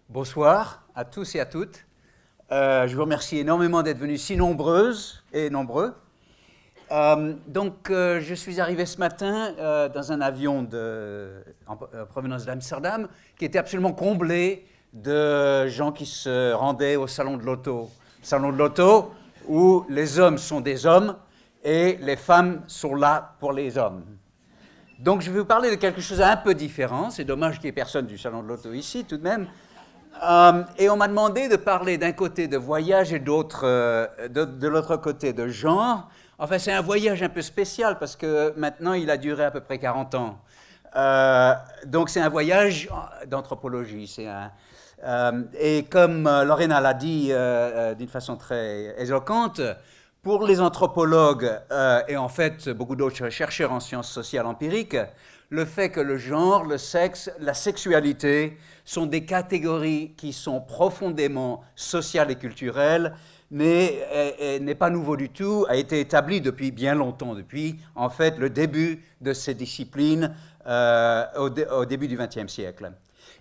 Bonsoir à tous et à toutes. Je vous remercie énormément d'être venus si nombreuses et nombreux. Je suis arrivé ce matin dans un avion en provenance d'Amsterdam qui était absolument comblé de gens qui se rendaient au salon de l'auto. Salon de l'auto où les hommes sont des hommes et les femmes sont là pour les hommes. Donc je vais vous parler de quelque chose un peu différent. C'est dommage qu'il n'y ait personne du salon de l'auto ici tout de même. Et on m'a demandé de parler d'un côté de voyage et de l'autre côté de genre. Enfin, c'est un voyage un peu spécial parce que maintenant, il a duré à peu près 40 ans. Donc, c'est un voyage d'anthropologie. Et comme Lorena l'a dit d'une façon très éloquente, pour les anthropologues et en fait beaucoup d'autres chercheurs en sciences sociales empiriques, le fait que le genre, le sexe, la sexualité sont des catégories qui sont profondément sociales et culturelles, n'est pas nouveau du tout, a été établi depuis bien longtemps, depuis en fait le début de ces disciplines au début du XXe siècle.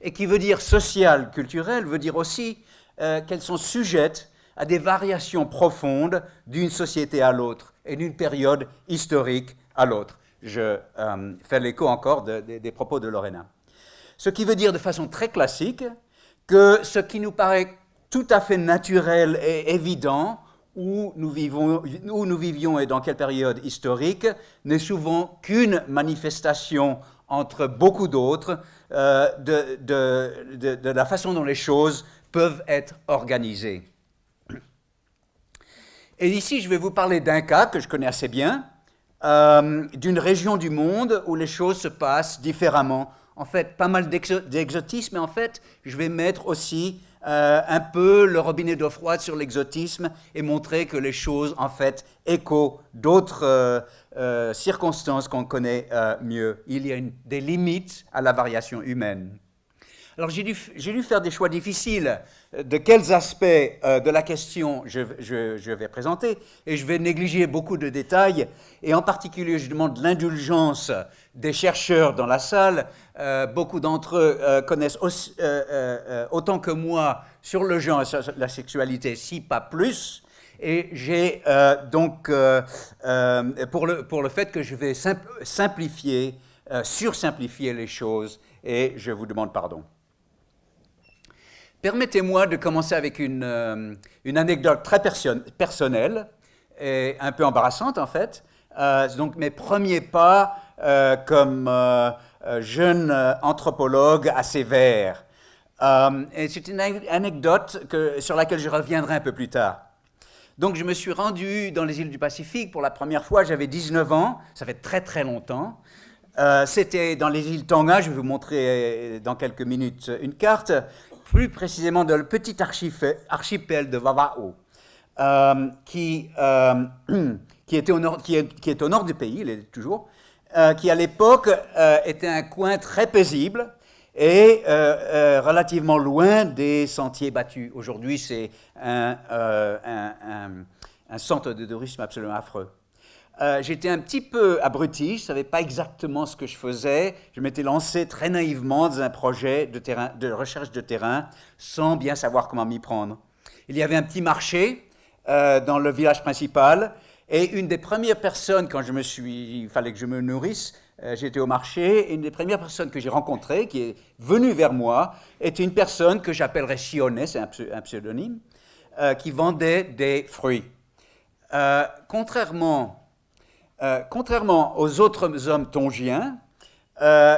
Et qui veut dire social, culturel, veut dire aussi qu'elles sont sujettes à des variations profondes d'une société à l'autre et d'une période historique à l'autre. Je fais l'écho encore des propos de Lorena. Ce qui veut dire de façon très classique que ce qui nous paraît tout à fait naturel et évident où nous vivions et dans quelle période historique n'est souvent qu'une manifestation entre beaucoup d'autres de la façon dont les choses peuvent être organisées. Et ici, je vais vous parler d'un cas que je connais assez bien, d'une région du monde où les choses se passent différemment. En fait, pas mal d'exotisme, mais en fait, je vais mettre aussi un peu le robinet d'eau froide sur l'exotisme et montrer que les choses, en fait, échoent d'autres circonstances qu'on connaît mieux. Il y a des limites à la variation humaine. Alors, j'ai dû faire des choix difficiles de quels aspects de la question je vais présenter, et je vais négliger beaucoup de détails, et en particulier, je demande l'indulgence des chercheurs dans la salle. Beaucoup d'entre eux connaissent autant que moi sur le genre et sur la sexualité, si pas plus, et j'ai pour le fait que je vais sursimplifier les choses, et je vous demande pardon. Permettez-moi de commencer avec une anecdote très personnelle et un peu embarrassante en fait. Donc mes premiers pas comme jeune anthropologue assez vert. Et c'est une anecdote sur laquelle je reviendrai un peu plus tard. Donc je me suis rendu dans les îles du Pacifique pour la première fois, j'avais 19 ans, ça fait très très longtemps. C'était dans les îles Tonga, je vais vous montrer dans quelques minutes une carte, plus précisément dans le petit archipel de Vava'o, qui est au nord du pays, il est toujours, qui à l'époque était un coin très paisible et relativement loin des sentiers battus. Aujourd'hui, c'est un centre de tourisme absolument affreux. J'étais un petit peu abruti, je ne savais pas exactement ce que je faisais. Je m'étais lancé très naïvement dans un projet de recherche de terrain sans bien savoir comment m'y prendre. Il y avait un petit marché dans le village principal et une des premières personnes, il fallait que je me nourrisse, j'étais au marché, et une des premières personnes que j'ai rencontrées, qui est venue vers moi, était une personne que j'appellerais Chionnet, c'est un pseudonyme, qui vendait des fruits. Contrairement aux autres hommes tongiens,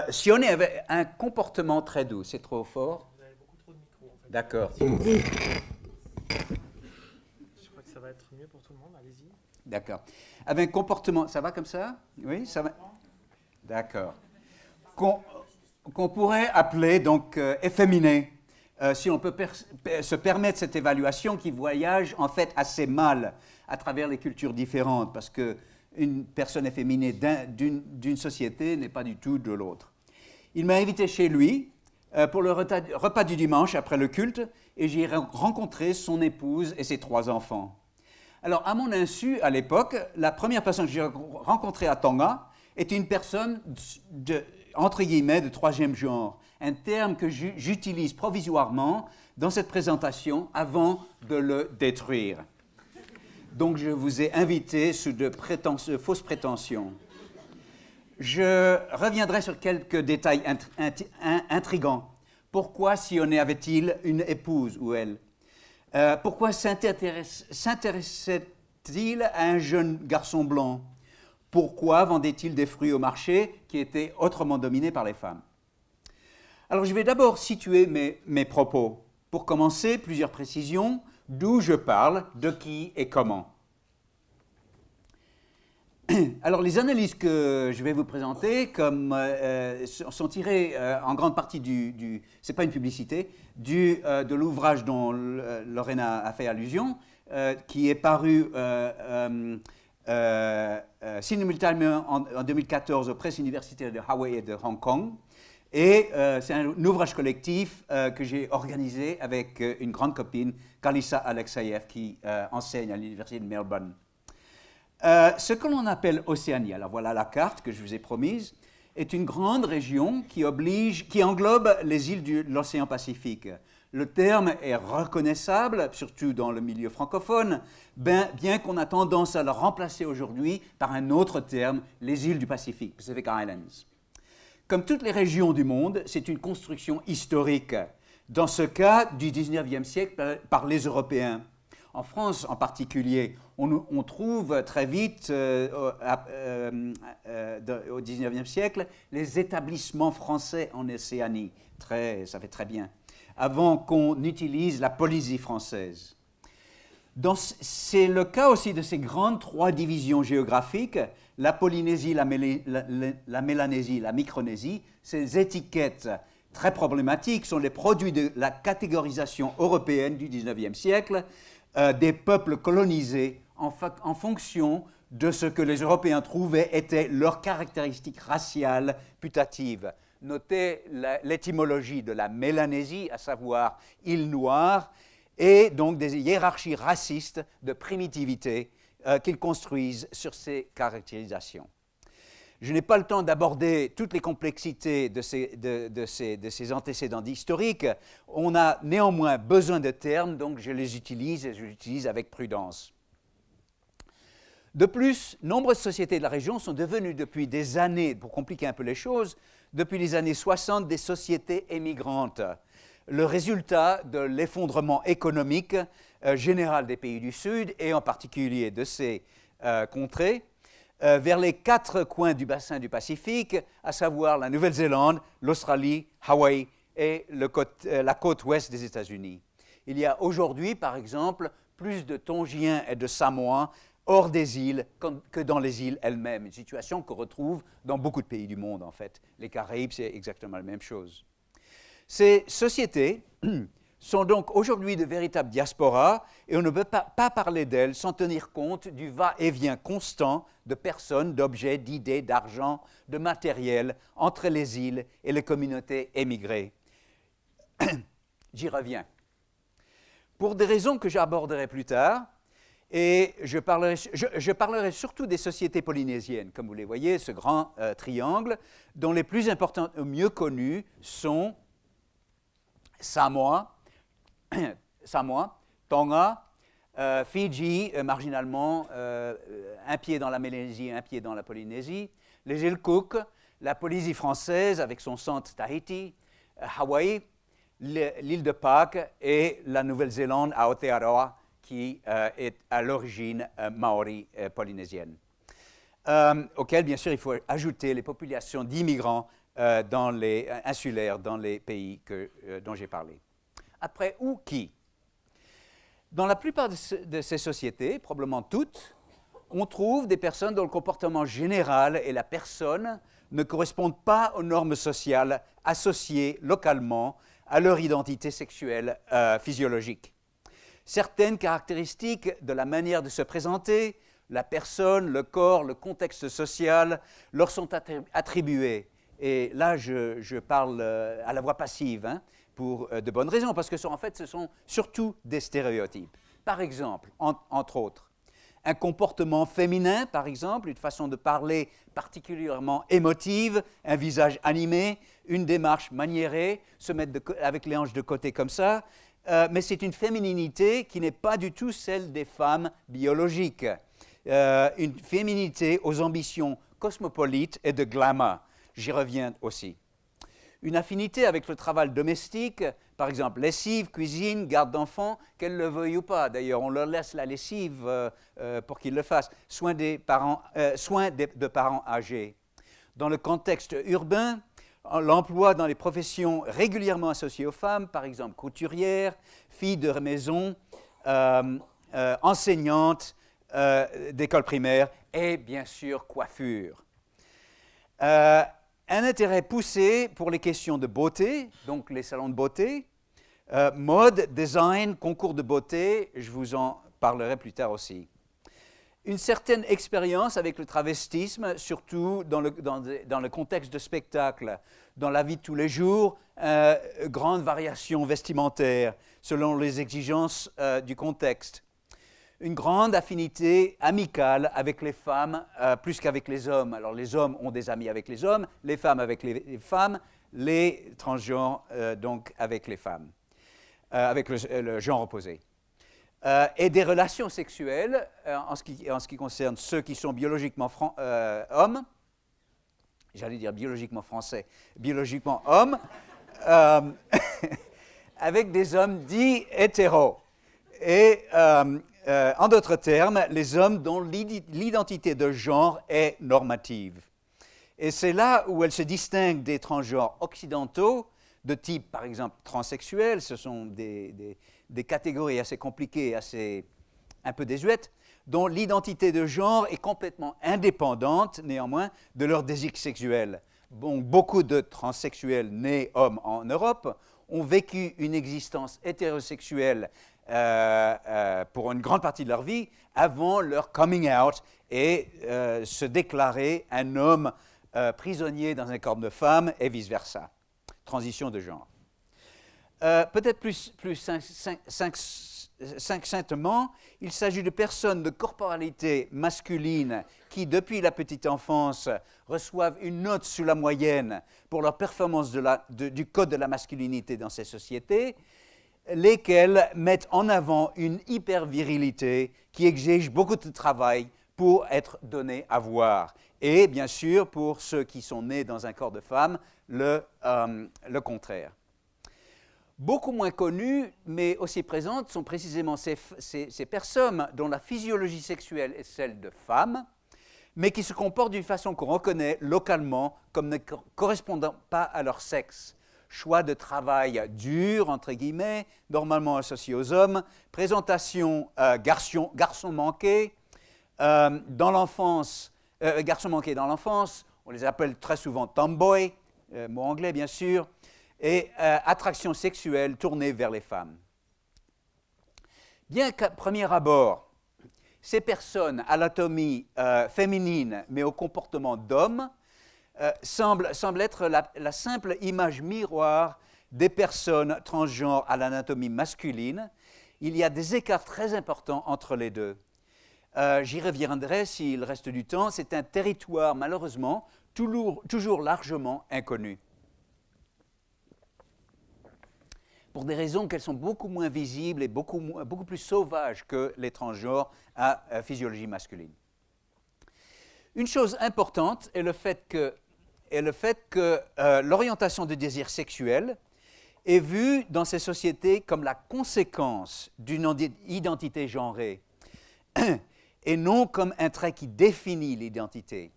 Chionnet avait un comportement très doux. C'est trop fort? Vous avez beaucoup trop de micros, en fait. D'accord. Je crois que ça va être mieux pour tout le monde, allez-y. D'accord. Avait un comportement... Ça va comme ça? Oui, ça va? D'accord. Qu'on pourrait appeler donc efféminé. Si on peut se permettre cette évaluation qui voyage en fait assez mal à travers les cultures différentes, parce que une personne efféminée d'une société n'est pas du tout de l'autre. Il m'a invité chez lui pour le repas du dimanche après le culte, et j'y ai rencontré son épouse et ses 3 enfants. Alors, à mon insu, à l'époque, la première personne que j'ai rencontrée à Tonga était une personne, entre guillemets, de 3e genre, un terme que j'utilise provisoirement dans cette présentation avant de le détruire. Donc je vous ai invité sous de fausses prétentions. Je reviendrai sur quelques détails intrigants. Pourquoi Sionnet avait-il une épouse ou elle? Pourquoi s'intéressait-il à un jeune garçon blanc? Pourquoi vendait-il des fruits au marché qui étaient autrement dominés par les femmes? Alors je vais d'abord situer mes propos. Pour commencer, plusieurs précisions, d'où je parle, de qui et comment. Alors, les analyses que je vais vous présenter sont tirées en grande partie c'est pas une publicité, de l'ouvrage dont Lorena a fait allusion, qui est paru simultanément en 2014 aux presses universitaires de Hawaï et de Hong Kong. Et c'est un ouvrage collectif que j'ai organisé avec une grande copine, Kalisa Alexeyev, qui enseigne à l'université de Melbourne. Ce que l'on appelle Océanie, alors voilà la carte que je vous ai promise, est une grande région qui englobe les îles de l'océan Pacifique. Le terme est reconnaissable, surtout dans le milieu francophone, bien qu'on a tendance à le remplacer aujourd'hui par un autre terme, les îles du Pacifique, Pacific Islands. Comme toutes les régions du monde, c'est une construction historique, dans ce cas du 19e siècle par les Européens. En France en particulier, on trouve très vite, au XIXe siècle, les établissements français en Océanie. Ça fait très bien. Avant qu'on utilise la Polynésie française. C'est le cas aussi de ces grandes trois divisions géographiques, la Polynésie, la Mélanésie, la Micronésie. Ces étiquettes très problématiques sont les produits de la catégorisation européenne du XIXe siècle, des peuples colonisés en fonction de ce que les Européens trouvaient étaient leurs caractéristiques raciales putatives. Notez l'étymologie de la Mélanésie, à savoir île noire, et donc des hiérarchies racistes de primitivité qu'ils construisent sur ces caractérisations. Je n'ai pas le temps d'aborder toutes les complexités de ces antécédents historiques. On a néanmoins besoin de termes, donc je les utilise et je les utilise avec prudence. De plus, nombreuses sociétés de la région sont devenues depuis des années, pour compliquer un peu les choses, depuis les années 60, des sociétés émigrantes. Le résultat de l'effondrement économique général des pays du Sud et en particulier de ces contrées, vers les quatre coins du bassin du Pacifique, à savoir la Nouvelle-Zélande, l'Australie, Hawaï et la côte ouest des États-Unis. Il y a aujourd'hui, par exemple, plus de Tongiens et de Samoans hors des îles que dans les îles elles-mêmes, une situation qu'on retrouve dans beaucoup de pays du monde, en fait. Les Caraïbes, c'est exactement la même chose. Ces sociétés sont donc aujourd'hui de véritables diasporas et on ne peut pas parler d'elles sans tenir compte du va-et-vient constant de personnes, d'objets, d'idées, d'argent, de matériel entre les îles et les communautés émigrées. J'y reviens. Pour des raisons que j'aborderai plus tard, et je parlerai surtout des sociétés polynésiennes, comme vous les voyez, ce grand triangle, dont les plus importantes et mieux connues sont Samoa, Tonga, Fidji, marginalement, un pied dans la Mélanésie, un pied dans la Polynésie, les îles Cook, la Polynésie française avec son centre Tahiti, Hawaï, l'île de Pâques et la Nouvelle-Zélande à Aotearoa, qui est à l'origine maori polynésienne, auquel, bien sûr, il faut ajouter les populations d'immigrants insulaires dans les pays dont j'ai parlé. Après, où qui? Dans la plupart de ces sociétés, probablement toutes, on trouve des personnes dont le comportement général et la personne ne correspondent pas aux normes sociales associées localement à leur identité sexuelle physiologique. Certaines caractéristiques de la manière de se présenter, la personne, le corps, le contexte social, leur sont attribuées. Et là, je parle à la voix passive, hein, pour de bonnes raisons, parce que en fait, ce sont surtout des stéréotypes. Par exemple, entre autres, un comportement féminin, par exemple, une façon de parler particulièrement émotive, un visage animé, une démarche maniérée, se mettre avec les hanches de côté comme ça. Mais c'est une fémininité qui n'est pas du tout celle des femmes biologiques. Une féminité aux ambitions cosmopolites et de glamour. J'y reviens aussi. Une affinité avec le travail domestique, par exemple lessive, cuisine, garde d'enfants, qu'elles le veuillent ou pas. D'ailleurs, on leur laisse la lessive pour qu'ils le fassent. Soins de parents âgés. Dans le contexte urbain, l'emploi dans les professions régulièrement associées aux femmes, par exemple couturière, fille de maison, enseignante d'école primaire et bien sûr coiffure. Un intérêt poussé pour les questions de beauté, donc les salons de beauté, mode, design, concours de beauté, je vous en parlerai plus tard aussi. Une certaine expérience avec le travestisme, surtout dans le contexte de spectacle, dans la vie de tous les jours, grande variation vestimentaire selon les exigences du contexte. Une grande affinité amicale avec les femmes plus qu'avec les hommes. Alors les hommes ont des amis avec les hommes, les femmes avec les femmes, les transgenres donc avec les femmes, avec le genre opposé. Et des relations sexuelles en ce qui concerne ceux qui sont biologiquement hommes, j'allais dire biologiquement français, biologiquement hommes, avec des hommes dits hétéros. Et en d'autres termes, les hommes dont l'identité de genre est normative. Et c'est là où elle se distingue des transgenres occidentaux, de type, par exemple, transsexuel. Ce sont des catégories assez compliquées, un peu désuètes, dont l'identité de genre est complètement indépendante, néanmoins, de leur désir sexuel. Bon, beaucoup de transsexuels nés hommes en Europe ont vécu une existence hétérosexuelle pour une grande partie de leur vie avant leur coming out et se déclarer un homme prisonnier dans un corps de femme et vice-versa. Transition de genre. Peut-être plus succinctement, il s'agit de personnes de corporalité masculine qui, depuis la petite enfance, reçoivent une note sous la moyenne pour leur performance du code de la masculinité dans ces sociétés, lesquelles mettent en avant une hyper-virilité qui exige beaucoup de travail pour être donnée à voir. Et bien sûr, pour ceux qui sont nés dans un corps de femme, le contraire. Beaucoup moins connues, mais aussi présentes, sont précisément ces personnes dont la physiologie sexuelle est celle de femmes, mais qui se comportent d'une façon qu'on reconnaît localement comme ne correspondant pas à leur sexe. Choix de travail dur, entre guillemets, normalement associé aux hommes, présentation garçon manqué dans l'enfance, garçon manqué dans l'enfance, on les appelle très souvent tomboy, mot anglais bien sûr, et attraction sexuelle tournée vers les femmes. Bien qu'à premier abord, ces personnes à l'anatomie féminine mais au comportement d'homme, semble être la simple image miroir des personnes transgenres à l'anatomie masculine. Il y a des écarts très importants entre les deux. J'y reviendrai s'il reste du temps. C'est un territoire, malheureusement, toujours largement inconnu. Pour des raisons qu'elles sont beaucoup moins visibles et beaucoup plus sauvages que les transgenres à physiologie masculine. Une chose importante est le fait que l'orientation du désir sexuel est vue dans ces sociétés comme la conséquence d'une identité genrée et non comme un trait qui définit l'identité.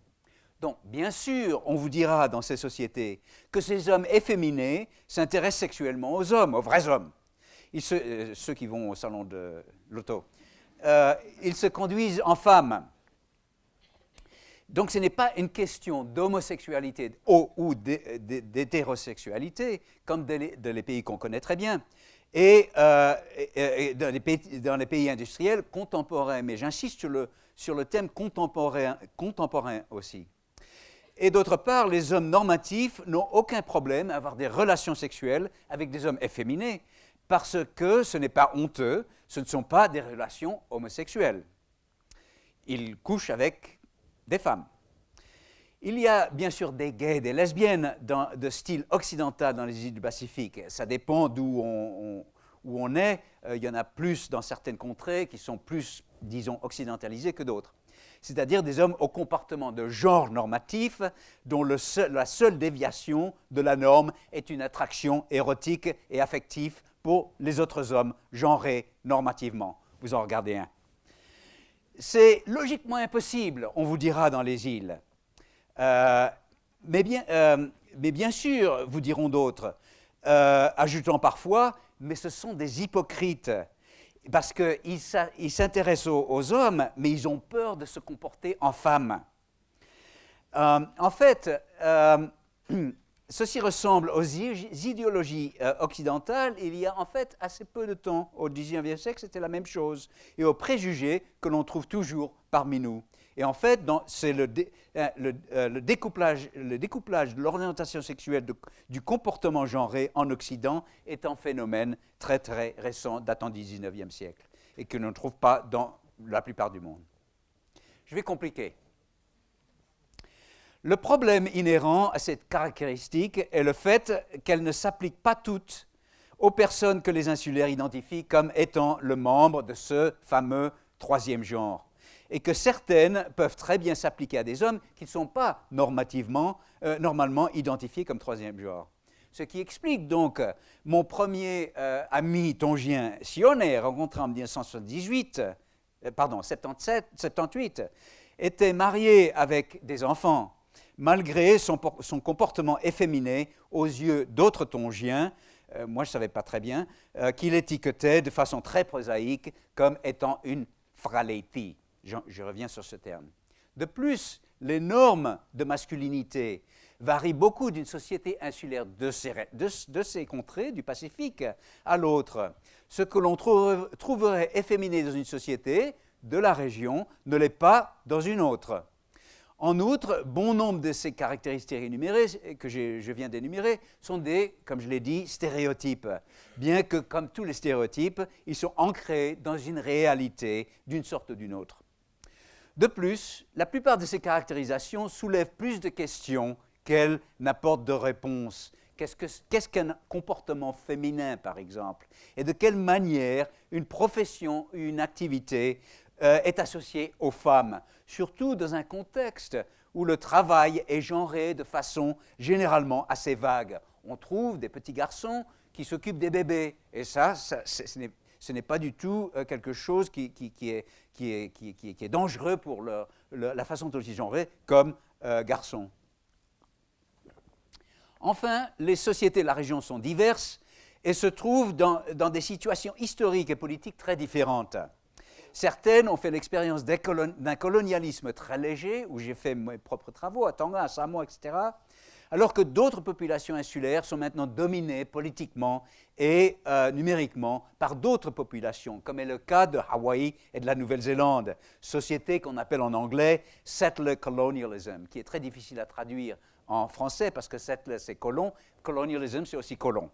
Donc, bien sûr, on vous dira dans ces sociétés que ces hommes efféminés s'intéressent sexuellement aux hommes, aux vrais hommes. Ceux qui vont au salon de l'auto. Ils se conduisent en femmes. Donc, ce n'est pas une question d'homosexualité ou d'hétérosexualité, comme dans les pays qu'on connaît très bien, et dans les pays industriels contemporains. Mais j'insiste sur le thème contemporain aussi. Et d'autre part, les hommes normatifs n'ont aucun problème à avoir des relations sexuelles avec des hommes efféminés, parce que ce n'est pas honteux, ce ne sont pas des relations homosexuelles. ils couchent avec des femmes. Il y a bien sûr des gays, des lesbiennes de style occidental dans les îles du Pacifique. Ça dépend où on est. Il y en a plus dans certaines contrées qui sont plus, disons, occidentalisées que d'autres. C'est-à-dire des hommes au comportement de genre normatif dont la seule déviation de la norme est une attraction érotique et affective pour les autres hommes genrés normativement. Vous en regardez un. C'est logiquement impossible, on vous dira dans les îles. Mais bien sûr, vous diront d'autres, ajoutant parfois, mais ce sont des hypocrites, parce qu'ils s'intéressent aux hommes, mais ils ont peur de se comporter en femmes. En fait, ceci ressemble aux idéologies occidentales. Il y a en fait assez peu de temps, au XIXe siècle, c'était la même chose, et aux préjugés que l'on trouve toujours parmi nous. Et en fait, c'est le découplage de l'orientation sexuelle du comportement genré en Occident est un phénomène très très récent, datant du XIXe siècle, et que l'on ne trouve pas dans la plupart du monde. Je vais compliquer. Le problème inhérent à cette caractéristique est le fait qu'elle ne s'applique pas toutes aux personnes que les insulaires identifient comme étant le membre de ce fameux troisième genre, et que certaines peuvent très bien s'appliquer à des hommes qui ne sont pas normalement identifiés comme troisième genre. Ce qui explique donc mon premier ami tongien, Sione, rencontré en 1978, 78, était marié avec des enfants, malgré son comportement efféminé aux yeux d'autres tongiens. Moi, je ne savais pas très bien, qu'il étiquetait de façon très prosaïque comme étant une fraleiti. Je reviens sur ce terme. De plus, les normes de masculinité varient beaucoup d'une société insulaire de ces contrées du Pacifique à l'autre. Ce que l'on trouverait efféminé dans une société de la région ne l'est pas dans une autre. En outre, bon nombre de ces caractéristiques énumérées, que je viens d'énumérer, sont des, comme je l'ai dit, stéréotypes. Bien que, comme tous les stéréotypes, ils sont ancrés dans une réalité d'une sorte ou d'une autre. De plus, la plupart de ces caractérisations soulèvent plus de questions qu'elles n'apportent de réponses. Qu'est-ce qu'un comportement féminin, par exemple? Et de quelle manière une profession ou une activité est associée aux femmes, surtout dans un contexte où le travail est genré de façon généralement assez vague. On trouve des petits garçons qui s'occupent des bébés, et ce n'est pas du tout quelque chose qui est dangereux pour la façon dont ils sont genrés comme garçons. Enfin, les sociétés de la région sont diverses et se trouvent dans des situations historiques et politiques très différentes. Certaines ont fait l'expérience d'un colonialisme très léger, où j'ai fait mes propres travaux à Tonga, à Samoa, etc., alors que d'autres populations insulaires sont maintenant dominées politiquement et numériquement par d'autres populations, comme est le cas de Hawaï et de la Nouvelle-Zélande, société qu'on appelle en anglais « settler colonialism », qui est très difficile à traduire en français parce que « settler » c'est « colon », « colonialism » c'est aussi « colon ».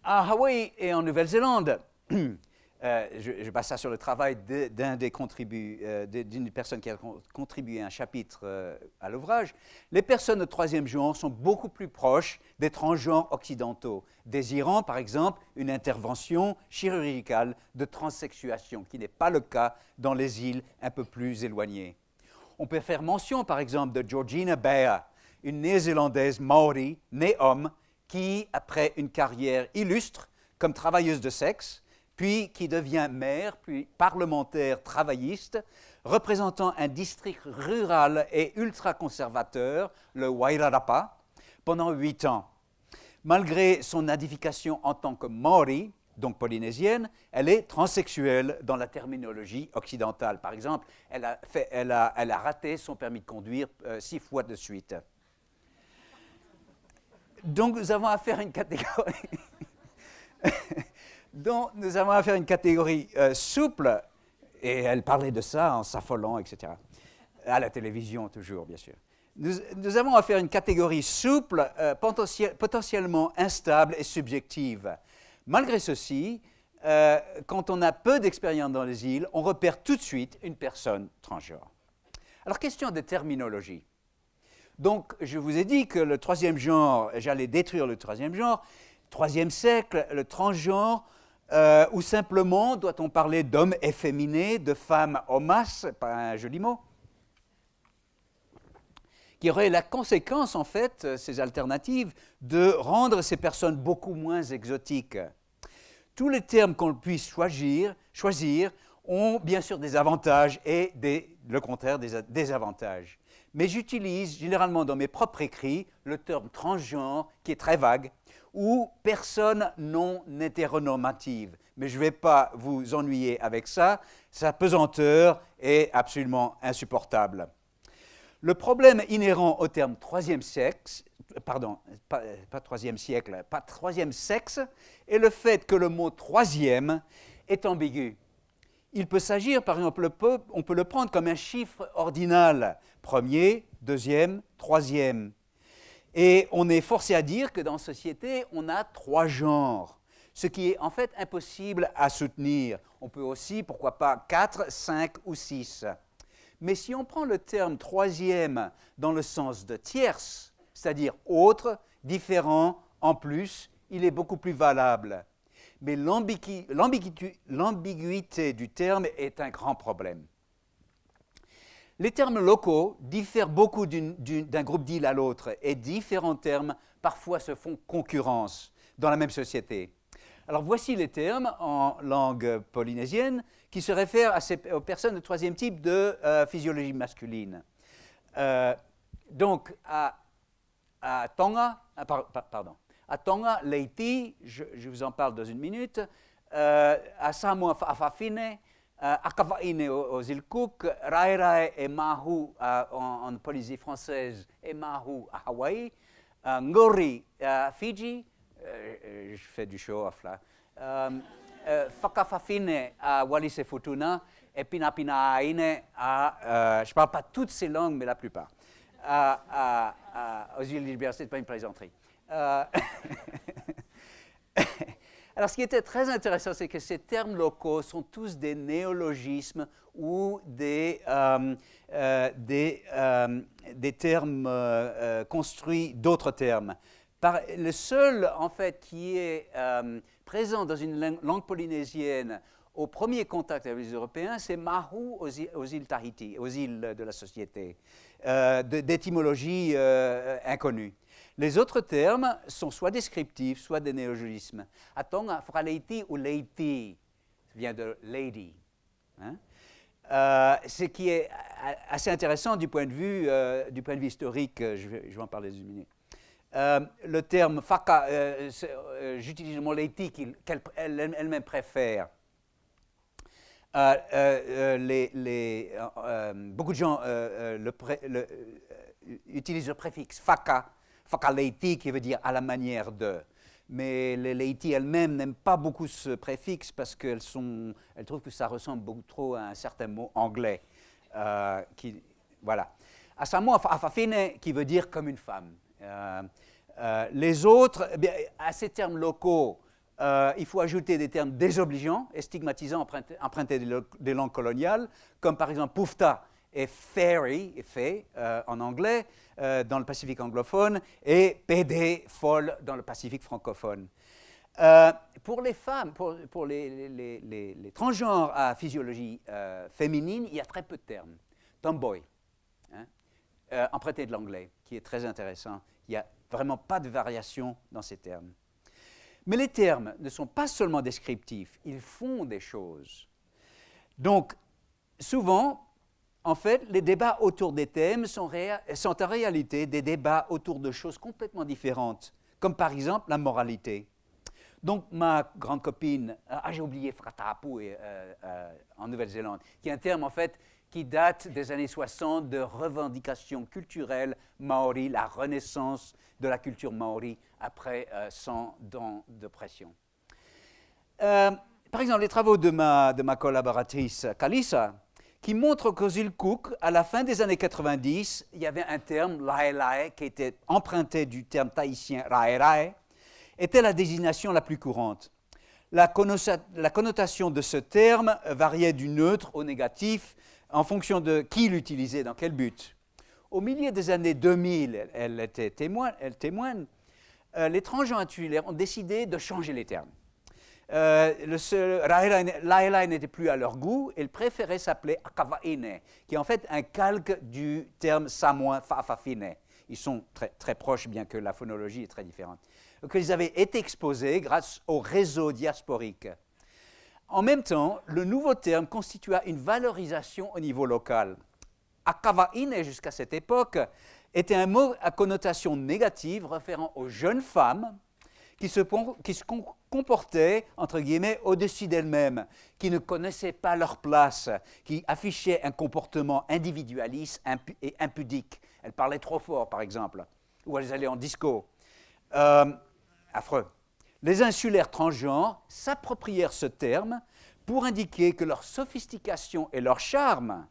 À Hawaï et en Nouvelle-Zélande, je passe ça sur le travail d'une personne qui a contribué un chapitre à l'ouvrage. Les personnes de troisième genre sont beaucoup plus proches des transgenres occidentaux, désirant par exemple une intervention chirurgicale de transsexuation, qui n'est pas le cas dans les îles un peu plus éloignées. On peut faire mention par exemple de Georgina Bea, une néo-zélandaise maori, née homme, qui, après une carrière illustre comme travailleuse de sexe, puis qui devient maire, puis parlementaire travailliste, représentant un district rural et ultra-conservateur, le Wairarapa, pendant 8 ans. Malgré son identification en tant que Maori, donc polynésienne, elle est transsexuelle dans la terminologie occidentale. Par exemple, elle a raté son permis de conduire 6 fois de suite. Donc nous avons affaire à une catégorie... Donc, nous avons affaire à une catégorie souple, et elle parlait de ça en s'affolant, etc. À la télévision, toujours, bien sûr. Nous avons affaire à une catégorie souple, potentiellement instable et subjective. Malgré ceci, quand on a peu d'expérience dans les îles, on repère tout de suite une personne transgenre. Alors, question de terminologie. Donc, je vous ai dit que le troisième genre, j'allais détruire le troisième genre, troisième siècle, le transgenre, ou simplement, doit-on parler d'hommes efféminés, de femmes homas, pas un joli mot, qui aurait la conséquence, en fait, ces alternatives, de rendre ces personnes beaucoup moins exotiques. Tous les termes qu'on puisse choisir ont bien sûr des avantages et le contraire des désavantages. Mais j'utilise généralement dans mes propres écrits le terme transgenre, qui est très vague, ou personne non hétéronormative. Mais je ne vais pas vous ennuyer avec ça, sa pesanteur est absolument insupportable. Le problème inhérent au terme troisième sexe, pas troisième siècle, pas troisième sexe, est le fait que le mot troisième est ambigu. Il peut s'agir, par exemple, on peut le prendre comme un chiffre ordinal, premier, deuxième, troisième. Et on est forcé à dire que dans la société, on a trois genres, ce qui est en fait impossible à soutenir. On peut aussi, pourquoi pas, 4, 5 ou 6. Mais si on prend le terme troisième dans le sens de tierce, c'est-à-dire autre, différent, en plus, il est beaucoup plus valable. Mais l'ambiguïté du terme est un grand problème. Les termes locaux diffèrent beaucoup d'un groupe d'îles à l'autre et différents termes parfois se font concurrence dans la même société. Alors voici les termes en langue polynésienne qui se réfèrent aux personnes de troisième type de physiologie masculine. Donc à Tonga, à Tonga, Leiti, je vous en parle dans une minute, à Samoa Afafine, à Kavaine aux îles Cook, Raerai et Mahu en Polynésie française et Mahu à Hawaï, Ngori à Fidji, je fais du show-off là, Whakawhawhine à Wallis et Futuna, et Pinapinaine à, je ne parle pas toutes ces langues, mais la plupart, aux îles Liberté, ce n'est pas une plaisanterie. Alors, ce qui était très intéressant, c'est que ces termes locaux sont tous des néologismes ou des termes construits d'autres termes. Le seul, en fait, qui est présent dans une langue polynésienne au premier contact avec les Européens, c'est Mahu aux îles Tahiti, aux îles de la société, d'étymologie inconnue. Les autres termes sont soit descriptifs, soit des néologismes. À Tonga, Fraleiti ou Leiti vient de lady. Hein? Ce qui est assez intéressant du point de vue historique, je vais en parler dans une minute. Le terme Faka, j'utilise le mot Leiti qu'elle elle-même préfère. Beaucoup de gens utilisent le préfixe Faka, Whakaleiti, qui veut dire à la manière de. Mais les Leiti elles-mêmes n'aiment pas beaucoup ce préfixe parce qu'elles trouvent que ça ressemble beaucoup trop à un certain mot anglais. Voilà. À Samoa Afafine, qui veut dire comme une femme. Les autres, à ces termes locaux, il faut ajouter des termes désobligeants et stigmatisants empruntés des langues coloniales, comme par exemple Pufta et Fairy, fée en anglais, dans le Pacifique anglophone, et PD, folle, dans le Pacifique francophone. Pour les femmes, pour les transgenres à physiologie féminine, il y a très peu de termes. Tomboy, hein, emprunté de l'anglais, qui est très intéressant. Il n'y a vraiment pas de variation dans ces termes. Mais les termes ne sont pas seulement descriptifs, ils font des choses. Donc, souvent, en fait, les débats autour des thèmes sont en réalité des débats autour de choses complètement différentes, comme par exemple la moralité. Donc, ma grande copine, j'ai oublié Fratapu en Nouvelle-Zélande, qui est un terme en fait qui date des années 60 de revendications culturelles maoris, la renaissance de la culture maori après 100 ans d'oppression. Par exemple, les travaux de ma collaboratrice Kalisa, qui montrent qu'aux îles Cook, à la fin des années 90, il y avait un terme, lae-lae, qui était emprunté du terme tahitien rae-rae, était la désignation la plus courante. la connotation de ce terme variait du neutre au négatif en fonction de qui l'utilisait, dans quel but. Au milieu des années 2000, elle témoigne, les transgenres insulaires ont décidé de changer les termes. Laila n'était plus à leur goût, ils préféraient s'appeler Akavaine, qui est en fait un calque du terme samoan Fa'afafine. Ils sont très, très proches, bien que la phonologie est très différente. Donc, ils avaient été exposés grâce au réseau diasporique. En même temps, le nouveau terme constitua une valorisation au niveau local. Akavaine, jusqu'à cette époque, était un mot à connotation négative référant aux jeunes femmes qui se comportaient, entre guillemets, au-dessus d'elles-mêmes, qui ne connaissaient pas leur place, qui affichaient un comportement individualiste et impudique. Elles parlaient trop fort, par exemple, ou elles allaient en disco. Affreux. Les insulaires transgenres s'approprièrent ce terme pour indiquer que leur sophistication et leur charme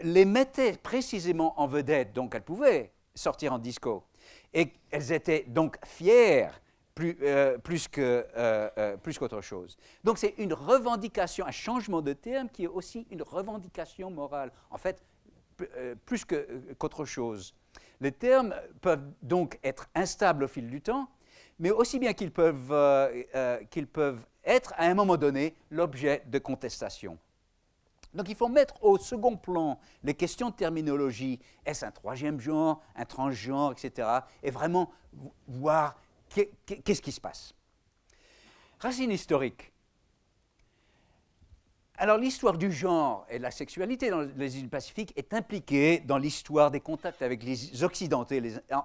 les mettaient précisément en vedette, donc elles pouvaient sortir en disco. Et elles étaient donc fières plus qu'autre chose. Donc c'est une revendication, un changement de terme qui est aussi une revendication morale, en fait, plus qu'autre chose. Les termes peuvent donc être instables au fil du temps, mais aussi bien qu'ils peuvent être, à un moment donné, l'objet de contestation. Donc il faut mettre au second plan les questions de terminologie. Est-ce un troisième genre, un transgenre, etc. Et vraiment voir qu'est-ce qui se passe. Racine historique. Alors l'histoire du genre et de la sexualité dans les îles du Pacifique est impliquée dans l'histoire des contacts avec les Occidentaux,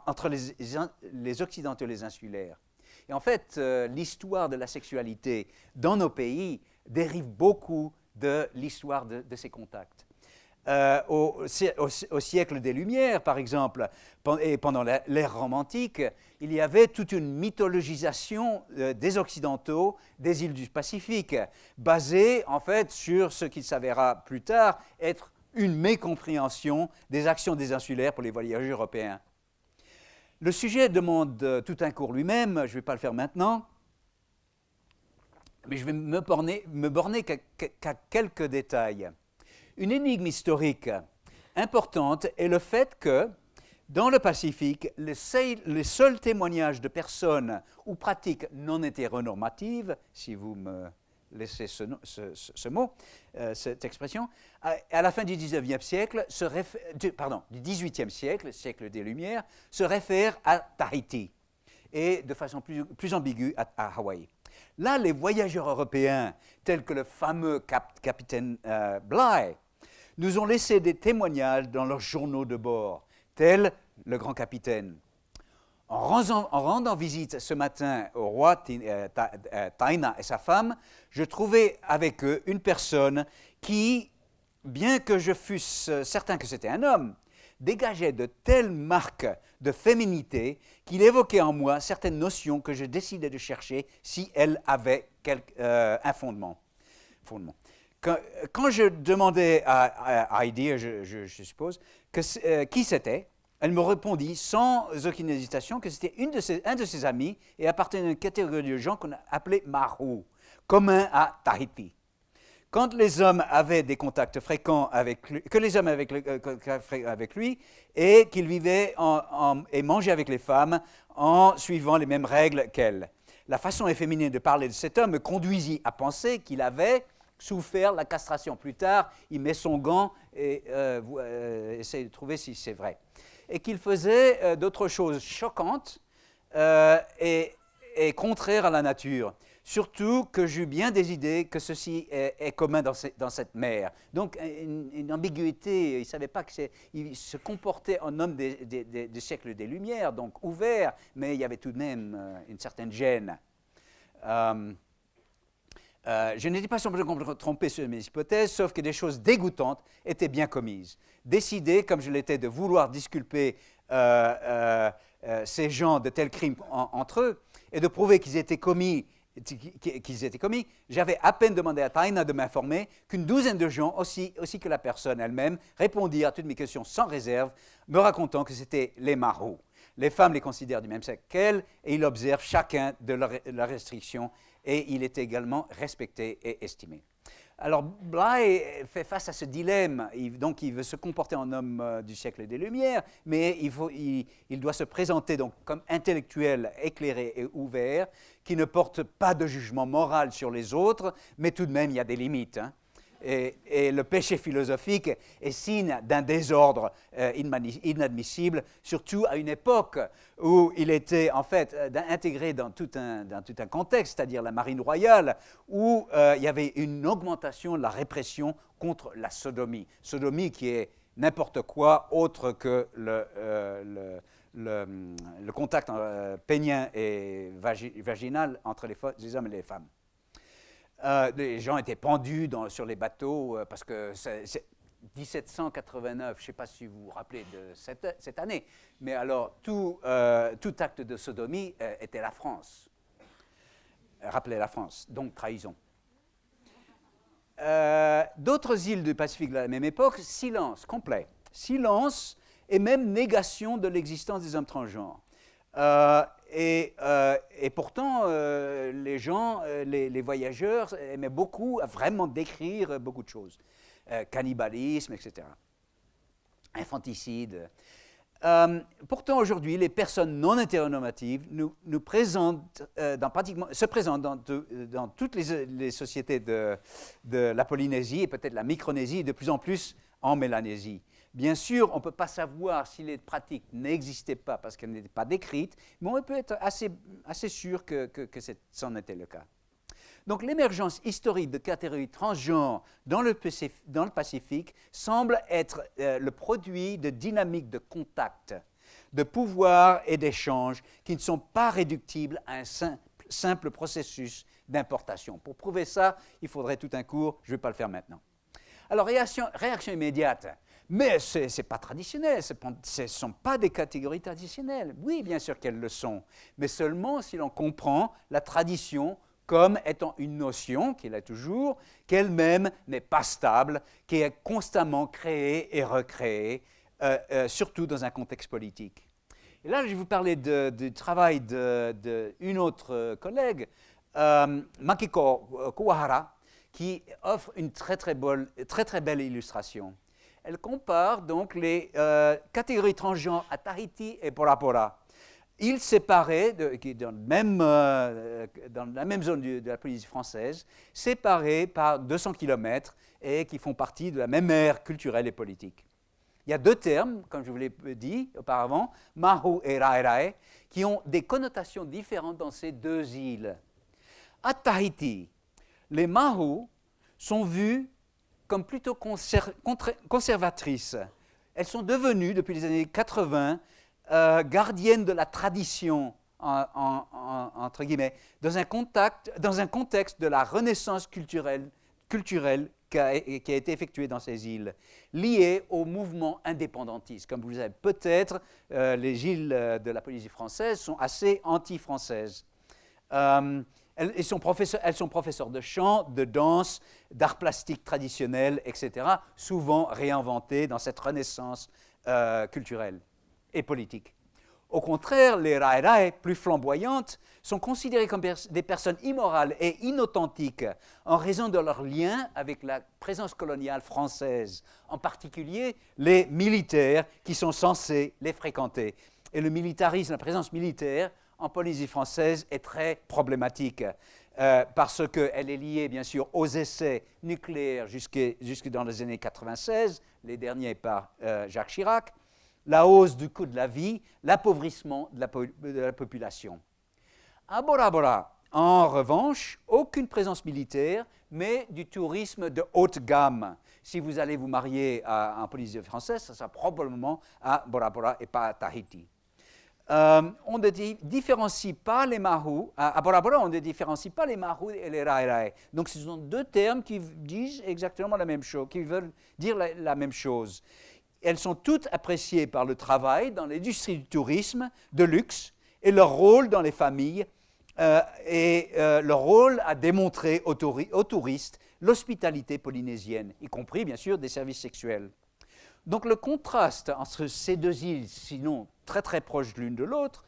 entre les Occidentaux et les insulaires. Et en fait, l'histoire de la sexualité dans nos pays dérive beaucoup de l'histoire de ces contacts. Au siècle des Lumières, par exemple, et pendant l'ère romantique, il y avait toute une mythologisation des Occidentaux des îles du Pacifique, basée en fait sur ce qui s'avérera plus tard être une mécompréhension des actions des insulaires pour les voyageurs européens. Le sujet demande tout un cours lui-même, je ne vais pas le faire maintenant, mais je vais me borner qu'à quelques détails. Une énigme historique importante est le fait que, dans le Pacifique, les seuls témoignages de personnes ou pratiques non hétéronormatives, si vous me laissez ce mot, cette expression, à la fin du XIXe siècle, du XVIIIe siècle, siècle des Lumières, se réfèrent à Tahiti et de façon plus ambiguë à Hawaï. Là, les voyageurs européens, tels que le fameux capitaine Bligh, nous ont laissé des témoignages dans leurs journaux de bord, tel le grand capitaine. En rendant visite ce matin au roi Taina et sa femme, je trouvais avec eux une personne qui, bien que je fusse certain que c'était un homme, dégageait de telles marques de féminité qu'il évoquait en moi certaines notions que je décidais de chercher si elles avaient un fondement. Quand je demandais à Heidi, je suppose, qui c'était, elle me répondit sans aucune hésitation que c'était un de ses amis et appartenait à une catégorie de gens qu'on appelait Mahu, commun à Tahiti. Quand les hommes avaient des contacts fréquents avec lui, avec lui et qu'il vivait et mangeait avec les femmes en suivant les mêmes règles qu'elles. La façon efféminée de parler de cet homme me conduisit à penser qu'il avait souffert la castration. Plus tard, il met son gant et essaye de trouver si c'est vrai. Et qu'il faisait d'autres choses choquantes et contraires à la nature. Surtout que j'eus bien des idées que ceci est commun dans cette mer. Donc une ambiguïté, il ne savait pas qu'il se comportait en homme des siècles des Lumières, donc ouvert, mais il y avait tout de même une certaine gêne. Je n'étais pas complètement trompé sur mes hypothèses, sauf que des choses dégoûtantes étaient bien commises. Décider, comme je l'étais, de vouloir disculper ces gens de tels crimes entre eux et de prouver qu'ils étaient commis, j'avais à peine demandé à Taina de m'informer qu'une douzaine de gens, aussi que la personne elle-même, répondirent à toutes mes questions sans réserve, me racontant que c'était les Mahu. Les femmes les considèrent du même sexe qu'elles et ils observent chacun de leurs restrictions et il était également respecté et estimé. Alors Bligh fait face à ce dilemme, donc il veut se comporter en homme du siècle des Lumières, mais il doit se présenter donc comme intellectuel éclairé et ouvert, qui ne porte pas de jugement moral sur les autres, mais tout de même il y a des limites, hein. Et le péché philosophique est signe d'un désordre inadmissible, surtout à une époque où il était en fait intégré dans tout un contexte, c'est-à-dire la marine royale, où il y avait une augmentation de la répression contre la sodomie. Sodomie qui est n'importe quoi autre que le contact pénien et vaginal entre les hommes et les femmes. Les gens étaient pendus sur les bateaux parce que c'est 1789, je ne sais pas si vous vous rappelez de cette année, mais alors tout acte de sodomie était la France, rappelait la France, donc trahison. D'autres îles du Pacifique de la même époque, silence complet, silence et même négation de l'existence des hommes transgenres. Et pourtant, les gens, les voyageurs aimaient beaucoup vraiment décrire beaucoup de choses. Cannibalisme, etc. Infanticide. Pourtant, aujourd'hui, les personnes non hétéronormatives nous présentent, se présentent dans toutes les sociétés de la Polynésie et peut-être la Micronésie et de plus en plus en Mélanésie. Bien sûr, on ne peut pas savoir si les pratiques n'existaient pas parce qu'elles n'étaient pas décrites, mais on peut être assez sûr que c'en était le cas. Donc l'émergence historique de catégories transgenres dans le Pacifique semble être le produit de dynamiques de contact, de pouvoir et d'échange qui ne sont pas réductibles à un simple processus d'importation. Pour prouver ça, il faudrait tout un cours, je ne vais pas le faire maintenant. Alors réaction immédiate. Mais ce n'est pas traditionnel, ce ne sont pas des catégories traditionnelles. Oui, bien sûr qu'elles le sont, mais seulement si l'on comprend la tradition comme étant une notion, qui l'est toujours, qu'elle-même n'est pas stable, qui est constamment créée et recréée, surtout dans un contexte politique. Et là, je vais vous parler du travail d'une autre collègue, Makiko Kuwahara, qui offre une très belle illustration. Elle compare donc les catégories transgenres à Tahiti et Bora Bora. Ils séparaient, dans la même zone de la Polynésie française, séparés par 200 km et qui font partie de la même ère culturelle et politique. Il y a deux termes, comme je vous l'ai dit auparavant, Mahu et Rae Rae, qui ont des connotations différentes dans ces deux îles. À Tahiti, les Mahu sont vues comme plutôt conservatrices. Elles sont devenues, depuis les années 80, gardiennes de la tradition, entre guillemets, dans un contexte de la renaissance culturelle qui a été effectuée dans ces îles, liée au mouvement indépendantiste. Comme vous le savez peut-être, les îles de la Polynésie française sont assez anti-françaises. Elles sont professeurs de chant, de danse, d'art plastique traditionnel, etc., souvent réinventés dans cette renaissance culturelle et politique. Au contraire, les Rae Rae, plus flamboyantes, sont considérées comme des personnes immorales et inauthentiques en raison de leur lien avec la présence coloniale française, en particulier les militaires qui sont censés les fréquenter. Et le militarisme, la présence militaire, en Polynésie française est très problématique parce qu'elle est liée bien sûr aux essais nucléaires jusque dans les années 96, les derniers par Jacques Chirac, la hausse du coût de la vie, l'appauvrissement de la population. À Bora Bora, en revanche, aucune présence militaire, mais du tourisme de haute gamme. Si vous allez vous marier en Polynésie française, ça sera probablement à Bora Bora et pas à Tahiti. On ne différencie pas les Mahu, à Bora Bora, on ne différencie pas les Mahu et les Rae Rae. Donc ce sont deux termes qui disent exactement la même chose, qui veulent dire la même chose. Elles sont toutes appréciées par le travail dans l'industrie du tourisme de luxe et leur rôle dans les familles leur rôle à démontrer aux touristes l'hospitalité polynésienne, y compris bien sûr des services sexuels. Donc le contraste entre ces deux îles, sinon très proches l'une de l'autre,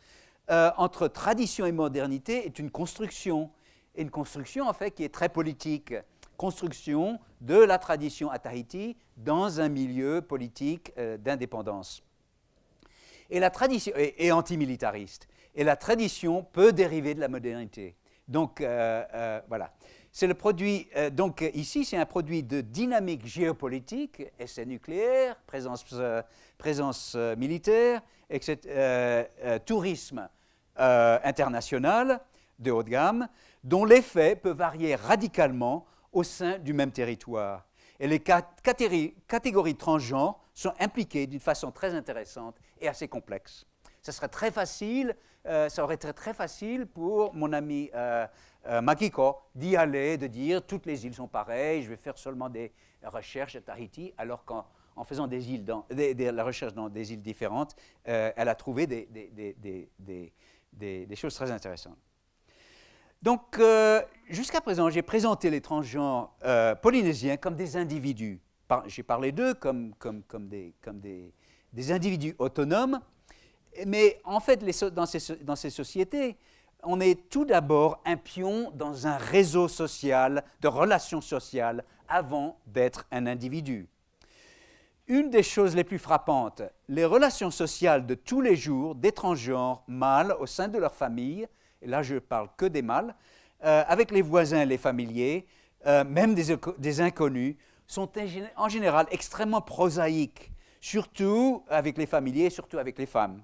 entre tradition et modernité est une construction et une construction en fait qui est très politique, construction de la tradition à Tahiti dans un milieu politique d'indépendance. Et la tradition est antimilitariste. Et la tradition peut dériver de la modernité. Donc, voilà. C'est le produit, donc ici, c'est un produit de dynamique géopolitique, essai nucléaire, présence militaire, tourisme international de haut de gamme, dont l'effet peut varier radicalement au sein du même territoire. Et les catégories transgenres sont impliquées d'une façon très intéressante et assez complexe. Ça serait très facile, ça aurait été très facile pour mon ami Makiko d'y aller, de dire toutes les îles sont pareilles, je vais faire seulement des recherches à Tahiti, alors qu'en faisant la recherche dans des îles différentes, elle a trouvé des choses très intéressantes. Donc, jusqu'à présent, j'ai présenté les transgenres polynésiens comme des individus. J'ai parlé d'eux comme des individus autonomes, mais en fait, dans ces sociétés, on est tout d'abord un pion dans un réseau social, de relations sociales, avant d'être un individu. Une des choses les plus frappantes, les relations sociales de tous les jours des transgenres mâles au sein de leur famille, et là je ne parle que des mâles, avec les voisins et les familiers, même des inconnus, sont en général extrêmement prosaïques, surtout avec les familiers, surtout avec les femmes.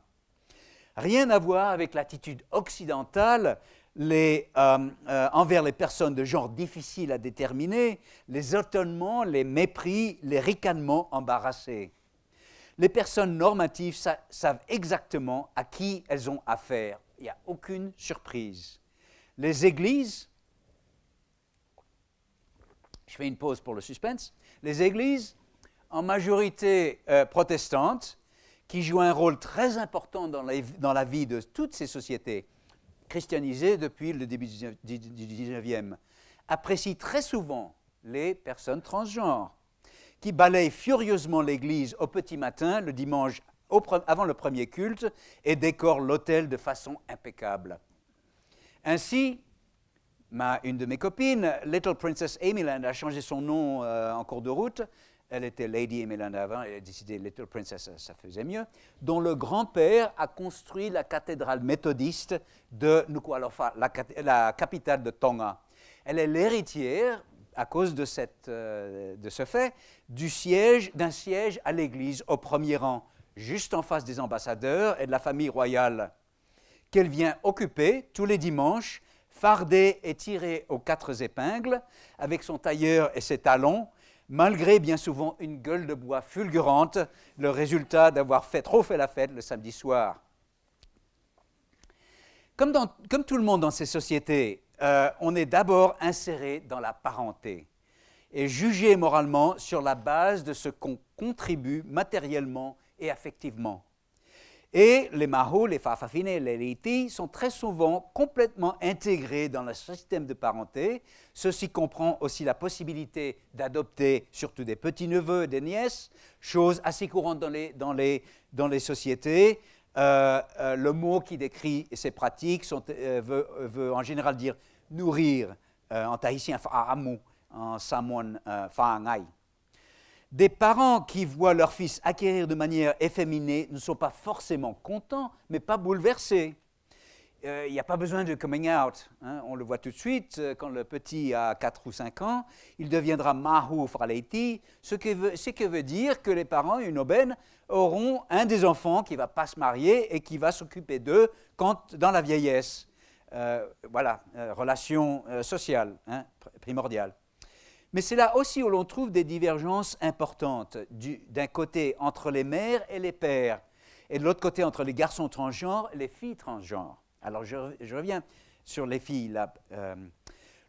Rien à voir avec l'attitude occidentale envers les personnes de genre difficile à déterminer, les étonnements, les mépris, les ricanements embarrassés. Les personnes normatives savent exactement à qui elles ont affaire. Il n'y a aucune surprise. Les églises, je fais une pause pour le suspense, les églises, en majorité protestantes, qui jouent un rôle très important dans la vie de toutes ces sociétés christianisées depuis le début du 19e, apprécient très souvent les personnes transgenres, qui balayent furieusement l'église au petit matin, le dimanche, avant le premier culte, et décorent l'autel de façon impeccable. Ainsi, une de mes copines, Little Princess Amiland, a changé son nom en cours de route. Elle était Lady Amiland avant, elle a décidé Little Princess, ça faisait mieux, dont le grand-père a construit la cathédrale méthodiste de Nuku'alofa, la capitale de Tonga. Elle est l'héritière, à cause de ce fait, d'un siège à l'église au premier rang, juste en face des ambassadeurs et de la famille royale, qu'elle vient occuper tous les dimanches, fardée et tirée aux 4 épingles, avec son tailleur et ses talons, malgré bien souvent une gueule de bois fulgurante, le résultat d'avoir trop fait la fête le samedi soir. Comme tout le monde dans ces sociétés, on est d'abord inséré dans la parenté et jugé moralement sur la base de ce qu'on contribue matériellement et affectivement. Et les Mahu, les Fa'afafine, les Liti sont très souvent complètement intégrés dans le système de parenté. Ceci comprend aussi la possibilité d'adopter surtout des petits-neveux et des nièces, chose assez courante dans les sociétés. Le mot qui décrit ces pratiques veut en général dire nourrir, en tahitien fa'amu, en samoan fa'angai. Des parents qui voient leur fils acquérir de manière efféminée ne sont pas forcément contents, mais pas bouleversés. Il n'y a pas besoin de coming out. Hein. On le voit tout de suite, quand le petit a 4 ou 5 ans, il deviendra mahu fraleiti, ce qui veut dire que les parents, une aubaine, auront un des enfants qui ne va pas se marier et qui va s'occuper d'eux dans la vieillesse. Voilà, relation sociale, hein, primordiale. Mais c'est là aussi où l'on trouve des divergences importantes, d'un côté entre les mères et les pères, et de l'autre côté entre les garçons transgenres et les filles transgenres. Alors je reviens sur les filles là.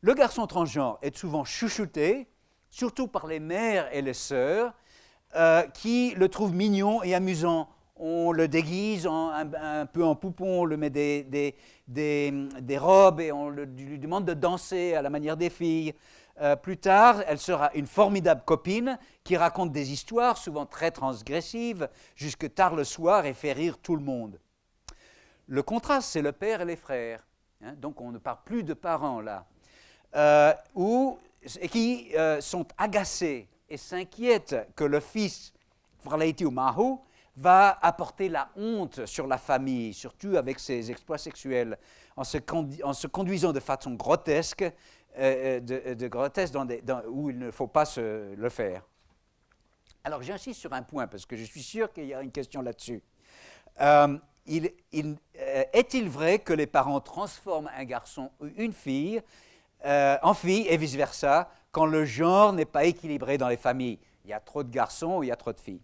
Le garçon transgenre est souvent chouchouté, surtout par les mères et les sœurs, qui le trouvent mignon et amusant. On le déguise un peu en poupon, on le met des robes et on lui demande de danser à la manière des filles. Plus tard, elle sera une formidable copine qui raconte des histoires souvent très transgressives jusque tard le soir et fait rire tout le monde. Le contraste, c'est le père et les frères. Hein, donc on ne parle plus de parents là. et qui sont agacés et s'inquiètent que le fils, Fraleiti ou Mahu, va apporter la honte sur la famille, surtout avec ses exploits sexuels, en se conduisant de façon grotesque, grotesque où il ne faut pas le faire. Alors j'insiste sur un point, parce que je suis sûr qu'il y a une question là-dessus. Est-il vrai que les parents transforment un garçon ou une fille en fille et vice-versa, quand le genre n'est pas équilibré dans les familles? Il y a trop de garçons ou il y a trop de filles?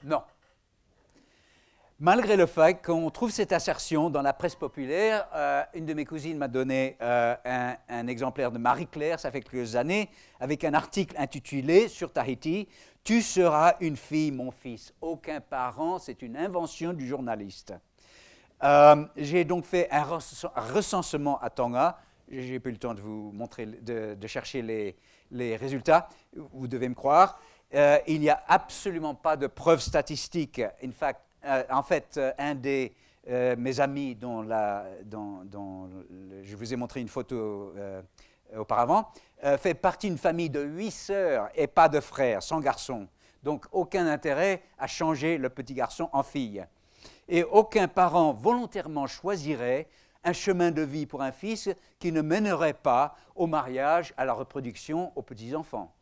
Non. Malgré le fait qu'on trouve cette assertion dans la presse populaire, une de mes cousines m'a donné un exemplaire de Marie-Claire, ça fait quelques années, avec un article intitulé sur Tahiti « Tu seras une fille, mon fils. Aucun parent, c'est une invention du journaliste. » J'ai donc fait un recensement à Tonga. J'ai pas eu le temps de vous montrer, de chercher les résultats. Vous devez me croire. Il n'y a absolument pas de preuves statistiques. En fait, un de mes amis dont je vous ai montré une photo auparavant, fait partie d'une famille de 8 sœurs et pas de frères, sans garçons. Donc, aucun intérêt à changer le petit garçon en fille. Et aucun parent volontairement choisirait un chemin de vie pour un fils qui ne mènerait pas au mariage, à la reproduction, aux petits-enfants.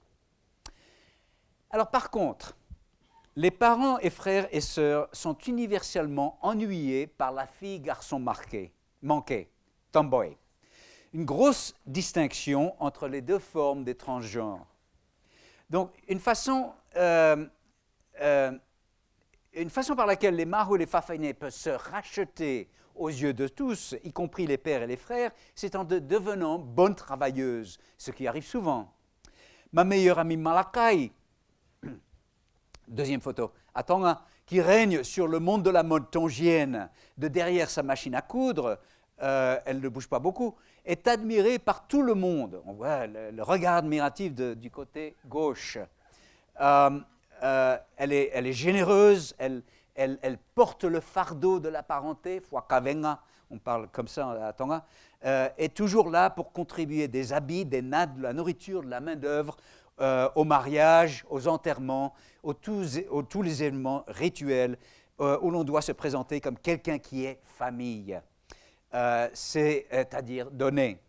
Alors, par contre, les parents et frères et sœurs sont universellement ennuyés par la fille-garçon manquée, tomboy. Une grosse distinction entre les deux formes des transgenres. Donc, une façon par laquelle les Mahu et les Fa'afafine peuvent se racheter aux yeux de tous, y compris les pères et les frères, c'est en devenant bonnes travailleuses, ce qui arrive souvent. Ma meilleure amie Malakai, deuxième photo, à Tonga, qui règne sur le monde de la mode tongienne, de derrière sa machine à coudre, elle ne bouge pas beaucoup, est admirée par tout le monde. On voit le regard admiratif du côté gauche. Elle est généreuse, elle porte le fardeau de la parenté, Fuakavenga, on parle comme ça à Tonga, est toujours là pour contribuer des habits, des nattes, de la nourriture, de la main-d'œuvre, au mariage, aux enterrements, tous les événements rituels où l'on doit se présenter comme quelqu'un qui est famille, c'est-à-dire donner.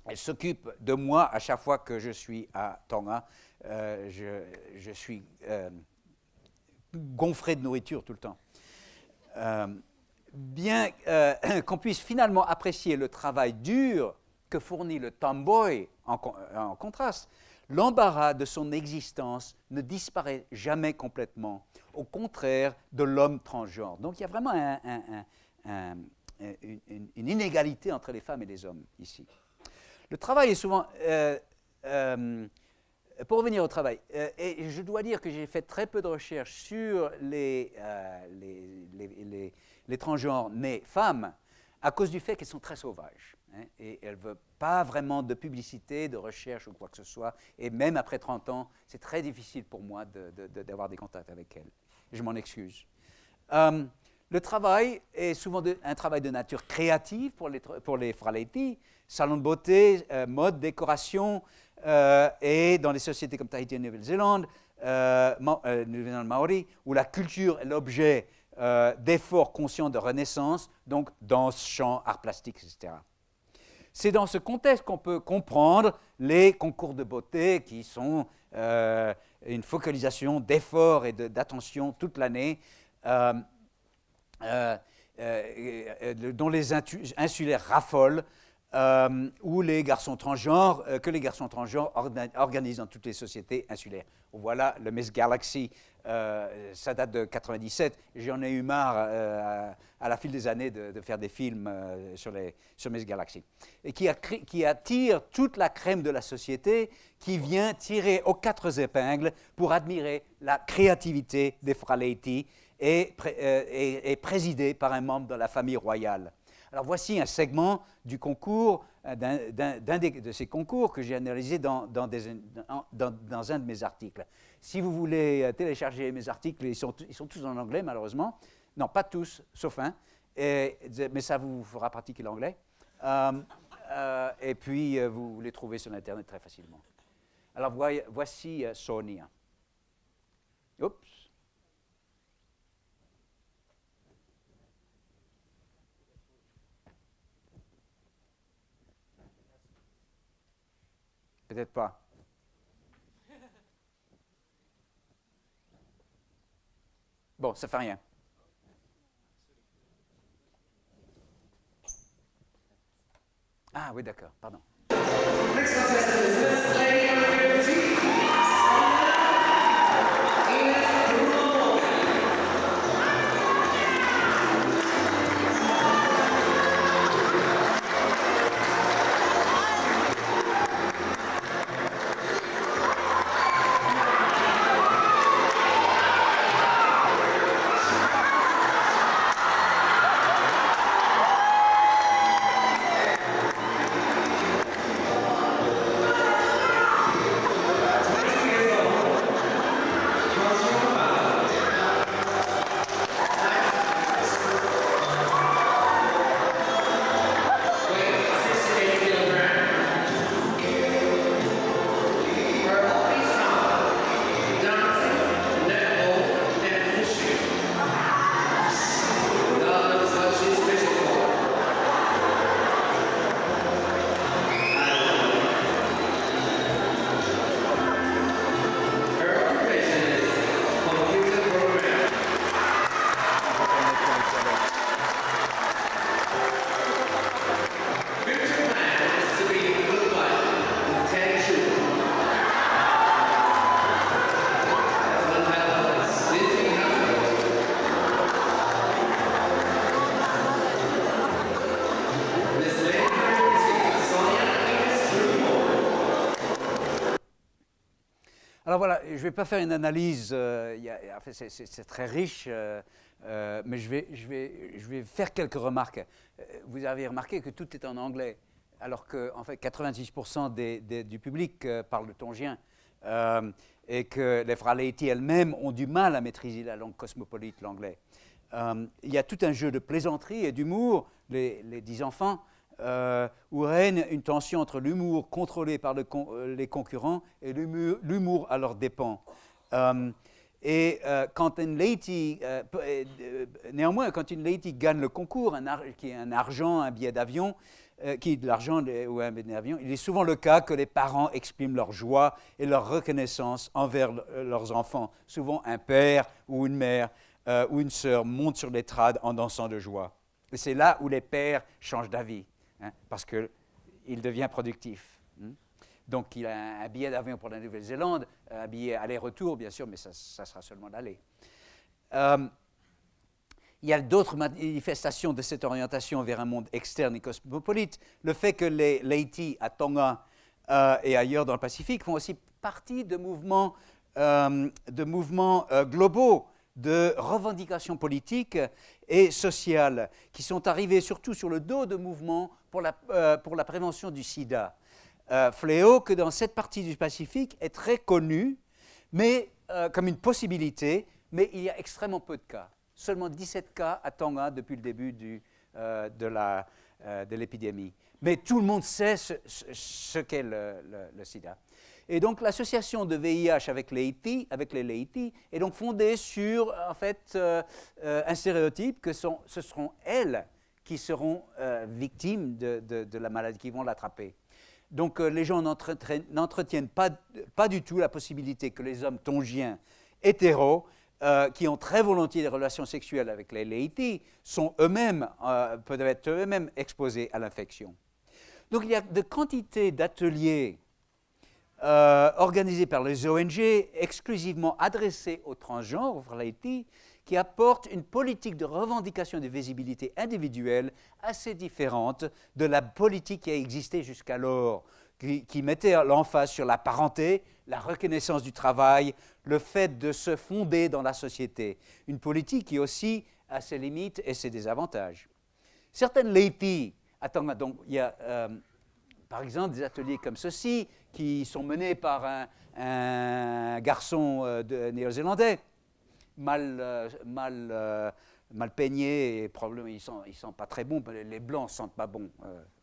Elle s'occupe de moi à chaque fois que je suis à Tonga. Je suis gonflé de nourriture tout le temps. Bien qu'on puisse finalement apprécier le travail dur que fournit le tomboy en contraste, l'embarras de son existence ne disparaît jamais complètement, au contraire de l'homme transgenre. Donc il y a vraiment une inégalité entre les femmes et les hommes ici. Le travail est souvent... pour revenir au travail, et je dois dire que j'ai fait très peu de recherches sur les transgenres nés femmes à cause du fait qu'elles sont très sauvages. Hein, et elles ne veulent pas vraiment de publicité, de recherche ou quoi que ce soit. Et même après 30 ans, c'est très difficile pour moi d'avoir des contacts avec elles. Je m'en excuse. Le travail est souvent un travail de nature créative pour les Fraleiti, salon de beauté, mode, décoration, et dans les sociétés comme Tahiti et Nouvelle-Zélande, Nouvelle-Zélande Maori, où la culture est l'objet d'efforts conscients de renaissance, donc danse, chant, arts plastiques, etc. C'est dans ce contexte qu'on peut comprendre les concours de beauté qui sont une focalisation d'efforts et d'attention toute l'année, dont les insulaires raffolent, ou les garçons transgenres, que les garçons transgenres organisent dans toutes les sociétés insulaires. Voilà le Miss Galaxy, ça date de 1997. J'en ai eu marre à la file des années de faire des films sur Miss Galaxy. Et qui attire toute la crème de la société, qui vient tirer aux quatre épingles pour admirer la créativité des Fraleiti et présidée par un membre de la famille royale. Alors voici un segment du concours, de ces concours que j'ai analysé dans un de mes articles. Si vous voulez télécharger mes articles, ils sont tous en anglais malheureusement. Non, pas tous, sauf un, mais ça vous fera pratiquer l'anglais. Et puis, vous les trouvez sur Internet très facilement. Alors, voici Sonia. Oups. Peut-être pas. Bon, ça fait rien. Ah oui, d'accord, pardon. Alors voilà, je ne vais pas faire une analyse, en fait, c'est très riche, mais je vais faire quelques remarques. Vous avez remarqué que tout est en anglais, alors que en fait, 90% du public parle le tongien, et que les Fraleiti elles-mêmes ont du mal à maîtriser la langue cosmopolite, l'anglais. Il y a tout un jeu de plaisanterie et d'humour, les 10 enfants, où règne une tension entre l'humour contrôlé par les concurrents et l'humour à leurs dépens. Quand une laity, néanmoins, quand une laity gagne le concours, qui est un argent, un billet d'avion, qui est de l'argent ou un billet d'avion, il est souvent le cas que les parents expriment leur joie et leur reconnaissance envers leurs enfants. Souvent, un père ou une mère ou une sœur monte sur l'estrade en dansant de joie. Et c'est là où les pères changent d'avis. Parce qu'il devient productif. Donc, il a un billet d'avion pour la Nouvelle-Zélande, un billet aller-retour, bien sûr, mais ça sera seulement l'aller. Il y a d'autres manifestations de cette orientation vers un monde externe et cosmopolite. Le fait que les Laity à Tonga et ailleurs dans le Pacifique font aussi partie de mouvements globaux de revendications politiques et sociales qui sont arrivés surtout sur le dos de mouvements pour la prévention du sida. Fléau que dans cette partie du Pacifique est très connu, mais comme une possibilité, mais il y a extrêmement peu de cas. Seulement 17 cas à Tonga depuis le début de l'épidémie. Mais tout le monde sait ce qu'est le sida. Et donc l'association de VIH avec les Laity est donc fondée sur en fait un stéréotype que ce seront elles qui seront victimes de la maladie, qui vont l'attraper. Donc les gens n'entretiennent pas du tout la possibilité que les hommes tongiens hétéros qui ont très volontiers des relations sexuelles avec les Laity peuvent être eux-mêmes exposés à l'infection. Donc il y a de quantités d'ateliers organisés par les ONG exclusivement adressés aux transgenres, aux Fraleiti, qui apportent une politique de revendication de visibilité individuelle assez différente de la politique qui a existé jusqu'alors, qui mettait l'emphase sur la parenté, la reconnaissance du travail, le fait de se fonder dans la société. Une politique qui aussi a ses limites et ses désavantages. Certaines Laity, donc il y a par exemple des ateliers comme ceci, qui sont menés par un garçon néo-zélandais, mal peigné, et probablement ils ne sentent pas très bon, les blancs ne sentent pas bon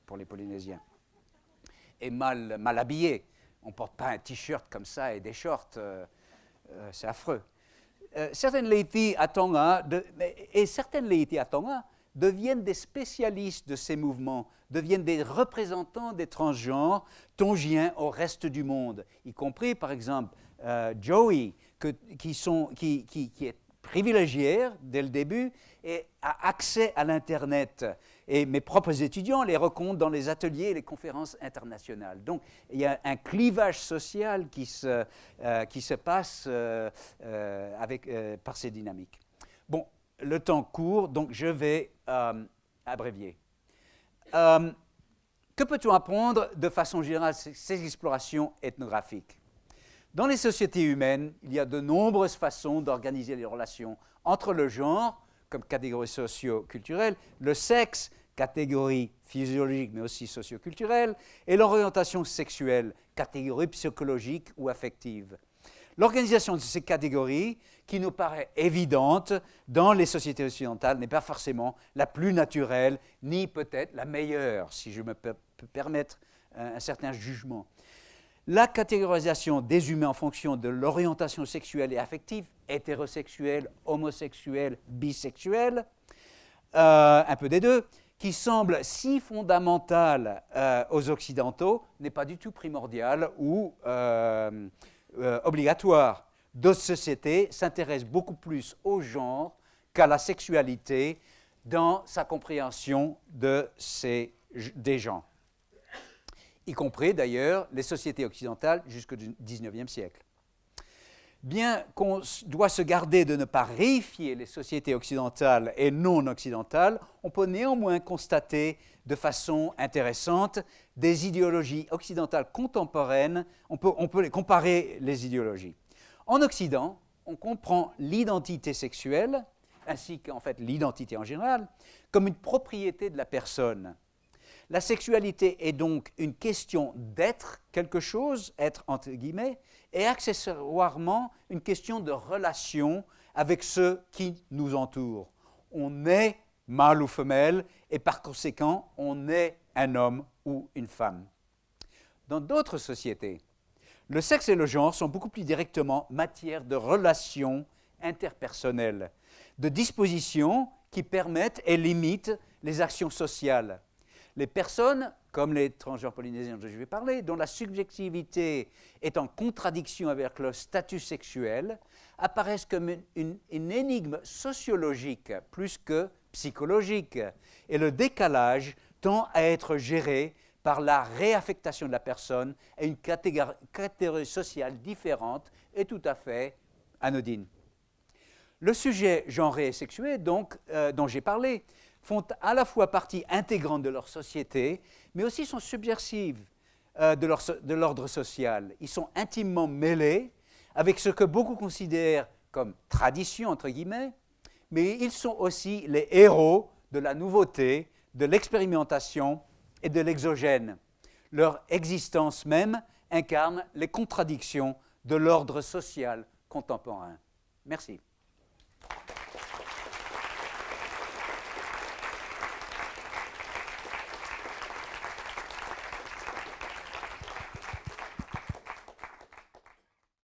pour les Polynésiens. est mal habillé. On ne porte pas un t-shirt comme ça et des shorts, c'est affreux. Certaines laïtés à Tonga, deviennent des spécialistes de ces mouvements, deviennent des représentants des transgenres tongiens au reste du monde, y compris par exemple Joey, qui est privilégiée dès le début et a accès à l'Internet. Et mes propres étudiants les rencontrent dans les ateliers et les conférences internationales. Donc, il y a un clivage social qui se passe par ces dynamiques. Bon, le temps court, donc je vais abrévier. Que peut-on apprendre de façon générale de ces explorations ethnographiques? Dans les sociétés humaines, il y a de nombreuses façons d'organiser les relations entre le genre, comme catégorie socio-culturelle, le sexe, catégorie physiologique mais aussi socio-culturelle, et l'orientation sexuelle, catégorie psychologique ou affective. L'organisation de ces catégories, qui nous paraît évidente dans les sociétés occidentales, n'est pas forcément la plus naturelle, ni peut-être la meilleure, si je me peux permettre un certain jugement. La catégorisation des humains en fonction de l'orientation sexuelle et affective, hétérosexuelle, homosexuelle, bisexuelle, un peu des deux, qui semble si fondamentale aux Occidentaux, n'est pas du tout primordiale ou obligatoire. D'autres sociétés s'intéressent beaucoup plus au genre qu'à la sexualité dans sa compréhension des gens, y compris d'ailleurs les sociétés occidentales jusqu'au XIXe siècle. Bien qu'on doit se garder de ne pas réifier les sociétés occidentales et non occidentales, on peut néanmoins constater de façon intéressante des idéologies occidentales contemporaines. On peut les comparer les idéologies. En Occident, on comprend l'identité sexuelle, ainsi qu'en fait l'identité en général, comme une propriété de la personne. La sexualité est donc une question d'être quelque chose, être entre guillemets, et accessoirement une question de relation avec ceux qui nous entourent. On est mâle ou femelle et par conséquent, on est un homme ou une femme. Dans d'autres sociétés, le sexe et le genre sont beaucoup plus directement matière de relations interpersonnelles, de dispositions qui permettent et limitent les actions sociales. Les personnes, comme les transgenres polynésiens dont je vais parler, dont la subjectivité est en contradiction avec leur statut sexuel, apparaissent comme une énigme sociologique plus que psychologique. Et le décalage tend à être géré par la réaffectation de la personne à une catégorie sociale différente et tout à fait anodine. Le sujet genré et sexué, donc, dont j'ai parlé, font à la fois partie intégrante de leur société, mais aussi sont subversives de l'ordre social. Ils sont intimement mêlés avec ce que beaucoup considèrent comme tradition, entre guillemets, mais ils sont aussi les héros de la nouveauté, de l'expérimentation et de l'exogène. Leur existence même incarne les contradictions de l'ordre social contemporain. Merci.